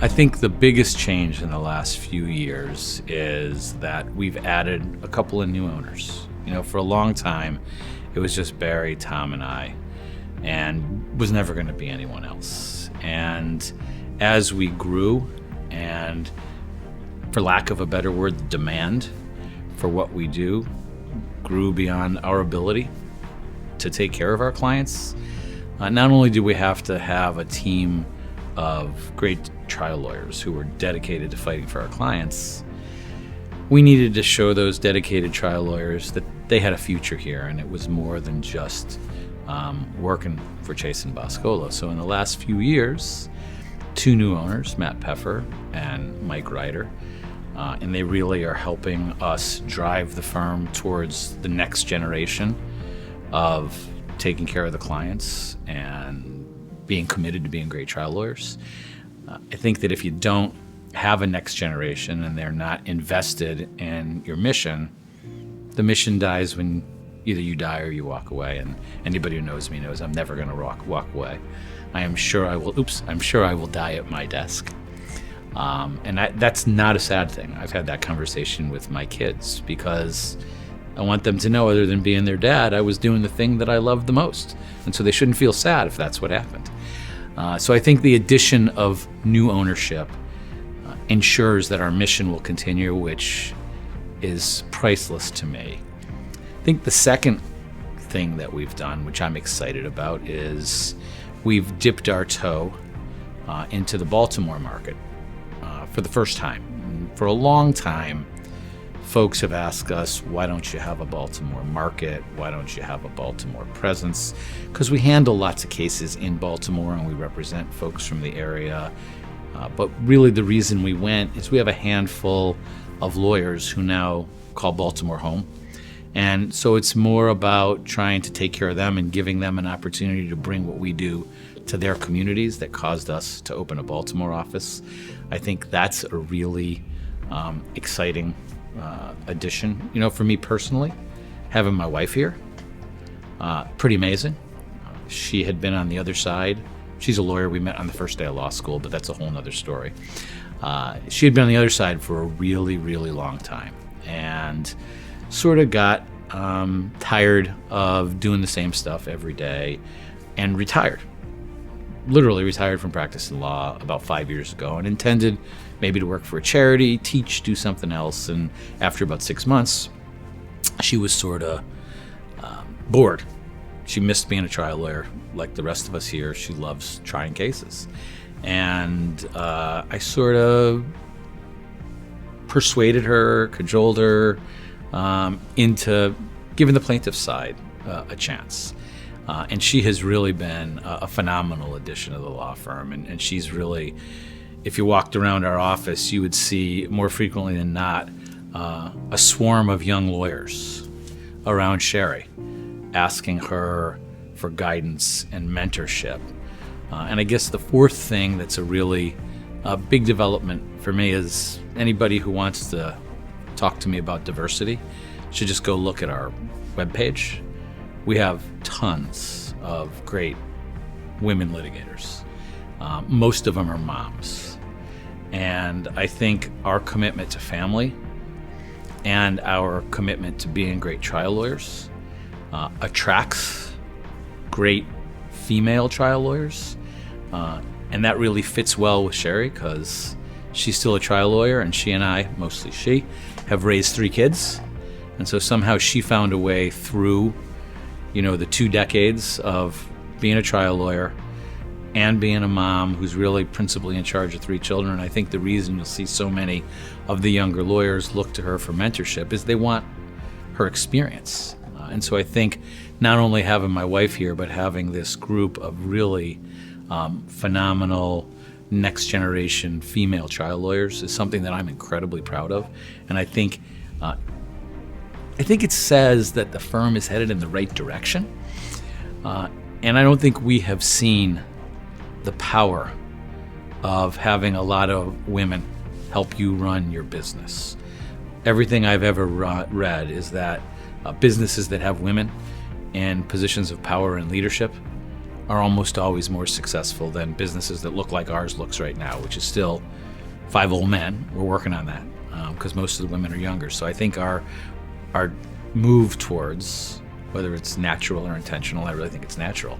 I think the biggest change in the last few years is that we've added a couple of new owners. For a long time, it was just Barry, Tom, and I, and was never going to be anyone else. And as we grew, and for lack of a better word, the demand for what we do grew beyond our ability to take care of our clients, not only do we have to have a team of great trial lawyers who were dedicated to fighting for our clients, we needed to show those dedicated trial lawyers that they had a future here, and it was more than just working for ChasenBoscolo. So in the last few years, 2 new owners, Matt Peffer and Mike Ryder, and they really are helping us drive the firm towards the next generation of taking care of the clients and being committed to being great trial lawyers. I think that if you don't have a next generation and they're not invested in your mission, the mission dies when either you die or you walk away. And anybody who knows me knows I'm never going to walk away. I'm sure I will die at my desk. And that's not a sad thing. I've had that conversation with my kids because I want them to know, other than being their dad, I was doing the thing that I loved the most. And so they shouldn't feel sad if that's what happened. So I think the addition of new ownership ensures that our mission will continue, which is priceless to me. I think the second thing that we've done, which I'm excited about, is we've dipped our toe into the Baltimore market for the first time. For a long time, folks have asked us, why don't you have a Baltimore market? Why don't you have a Baltimore presence? Because we handle lots of cases in Baltimore and we represent folks from the area. But really the reason we went is we have a handful of lawyers who now call Baltimore home. And so it's more about trying to take care of them and giving them an opportunity to bring what we do to their communities that caused us to open a Baltimore office. I think that's a really exciting addition. For me personally, having my wife here, pretty amazing. She had been on the other side. She's a lawyer. We met on the first day of law school, but that's a whole nother story. She had been on the other side for a really, really long time and sort of got tired of doing the same stuff every day and retired. Literally retired from practicing law about 5 years ago and intended maybe to work for a charity, teach, do something else. And after about 6 months, she was sort of bored. She missed being a trial lawyer like the rest of us here. She loves trying cases. And I sort of persuaded her, cajoled her into giving the plaintiff's side a chance. And she has really been a phenomenal addition to the law firm. And she's really, if you walked around our office, you would see more frequently than not a swarm of young lawyers around Sherry asking her for guidance and mentorship. And I guess the fourth thing that's a really big development for me is anybody who wants to talk to me about diversity should just go look at our webpage. We have tons of great women litigators. Most of them are moms. And I think our commitment to family and our commitment to being great trial lawyers attracts great female trial lawyers. And that really fits well with Sherry because she's still a trial lawyer and she and I, mostly she, have raised 3 kids. And so somehow she found a way through the 2 decades of being a trial lawyer and being a mom who's really principally in charge of 3 children. And I think the reason you'll see so many of the younger lawyers look to her for mentorship is they want her experience. And so I think not only having my wife here, but having this group of really phenomenal next generation female trial lawyers is something that I'm incredibly proud of. And I think it says that the firm is headed in the right direction. And I don't think we have seen the power of having a lot of women help you run your business. Everything I've ever read is that businesses that have women in positions of power and leadership are almost always more successful than businesses that look like ours looks right now, which is still 5 old men. We're working on that because most of the women are younger. So I think our move towards, whether it's natural or intentional, I really think it's natural,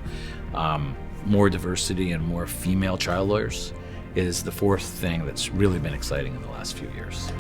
more diversity and more female child lawyers is the fourth thing that's really been exciting in the last few years.